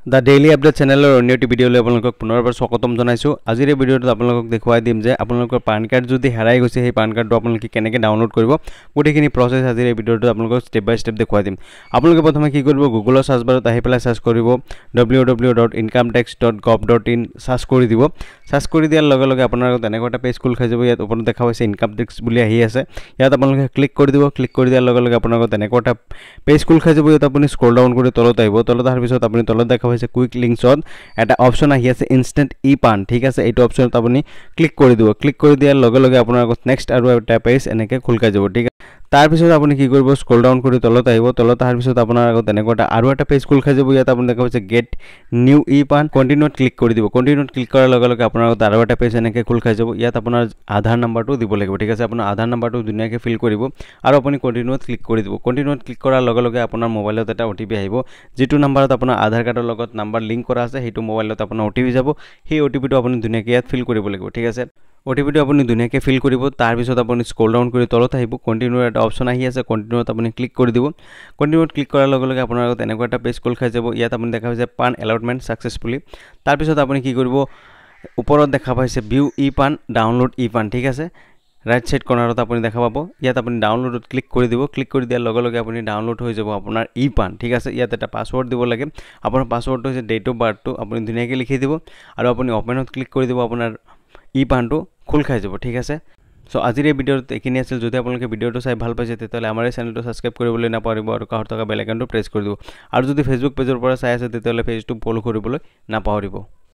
The Daily Update channel or new video level of Punarva Sokotom Zonaisu. As a video to the Quadim, Apollo Pan card, the Harai, say Pan card, can download Kurbo. Would take any process as a video to Apollo step by step the Quadim. Apollo Potomaki Google search bar, the Hypela search Koribo, www.incometax.gov.in search Koridivo, search Koridia Logologa Apana, the Negota Pay School Kajabu, open the Kawas income tax Bulia here. Yatapan click Koridivo, click Koria Logologa Apana, the Negota Pay School Kajabu, Tapuni scroll down Tolota, Tola Tapani Tola. Quick links on এটা option আহি আছে instant ই পান ঠিক আছে এইটো অপশনত আপুনি click কৰি দিব click কৰি দিয়াৰ লগে লগে আপোনাৰ নেক্সট আৰু এটা পেজ এনেকৈ খুলকা যাব ঠিক আছে তাৰ পিছত আপুনি কি কৰিব স্ক্ৰল ডাউন কৰি তলত আহিব তলত আহাৰ পিছত আপোনাৰ আগত এনেকুৱা আৰু এটা পেজ খুলকা যাব ইয়াত আপুনি দেখা পাইছে গেট নিউ ই পান কন্টিনিউত ক্লিক কৰি দিব কন্টিনিউত ক্লিক কৰাৰ লগে লগে আপোনাৰ আগত আৰু এটা পেজ এনেকৈ খুলকা যাব ইয়াত আপোনাৰ আধাৰ নাম্বাৰটো দিব লাগিব ঠিক আছে আপোনাৰ আধাৰ নাম্বাৰটো ধুনীয়াকৈ ফিল কৰিব আৰু আপুনি কন্টিনিউত ক্লিক কৰি দিব কন্টিনিউত ক্লিক কৰাৰ লগে লগে আপোনাৰ মোবাইলত এটা ওটিপি আহিব যেটো নাম্বাৰত আপোনাৰ আধাৰ কাৰ্ডৰ লগত নাম্বাৰ লিংক কৰা আছে হেতু মোবাইলত আপোনাৰ ওটিপি যাব সেই ওটিপিটো আপুনি ধুনীয়াকৈ ইয়াত ফিল কৰিব লাগিব ঠিক আছে ওটিপিটো আপুনি ধুনীয়াকৈ ফিল কৰিব তাৰ পিছত আপুনি স্ক্ৰল ডাউন কৰি তলত আহিব কন্টিনিউ এটা অপচন আহি আছে কন্টিনিউত আপুনি ক্লিক কৰি দিব কন্টিনিউত ক্লিক কৰাৰ লগে লগে আপোনাৰ আগত এনেকুৱা এটা পেজ খোল খাই যাব ইয়াত আপুনি দেখা পাইছে পান এলটমেন্ট সাকসেসফুলি তাৰ পিছত আপুনি কি কৰিব ওপৰত দেখা পাইছে ভিউ ই পান ডাউনলোড ই পান ঠিক আছে ৰাইট সাইড কৰ্নাৰত আপুনি দেখা পাব ইয়াত আপুনি ডাউনলোডত ক্লিক কৰি দিব ক্লিক কৰি দিয়াৰ লগে লগে আপুনি ডাউনলোড হৈ যাব আপোনাৰ ই পান ঠিক আছে ইয়াত এটা পাসওয়াৰ্ড দিব লাগে আপোনাৰ পাসওয়াৰ্ডটো হৈছে ডেট অফ বাৰ্থটো আপুনি ধুনীয়াকৈ লিখি দিব আৰু আপুনি ওপেনত ক্লিক কৰি দিব আপোনাৰ ই পানটো খুল খাই যাব ঠিক আছে সো আজিৰ এই ভিডিওত এখিনি আছিল যদি আপোনালোকে ভিডিওটো চাই ভাল পাইছে তেতিয়াহলে আমাৰ এই চেনেলটো সাবস্ক্ৰাইব কৰিবলৈ নাপাহৰিব আৰু কাষত থকা বেল আইকনটো প্ৰেছ কৰি দিব আৰু যদি ফেসবুক পেজৰ পৰা চাই আছে তেতিয়াহলে পেজটো ফলো কৰিবলৈ নাপাহৰিব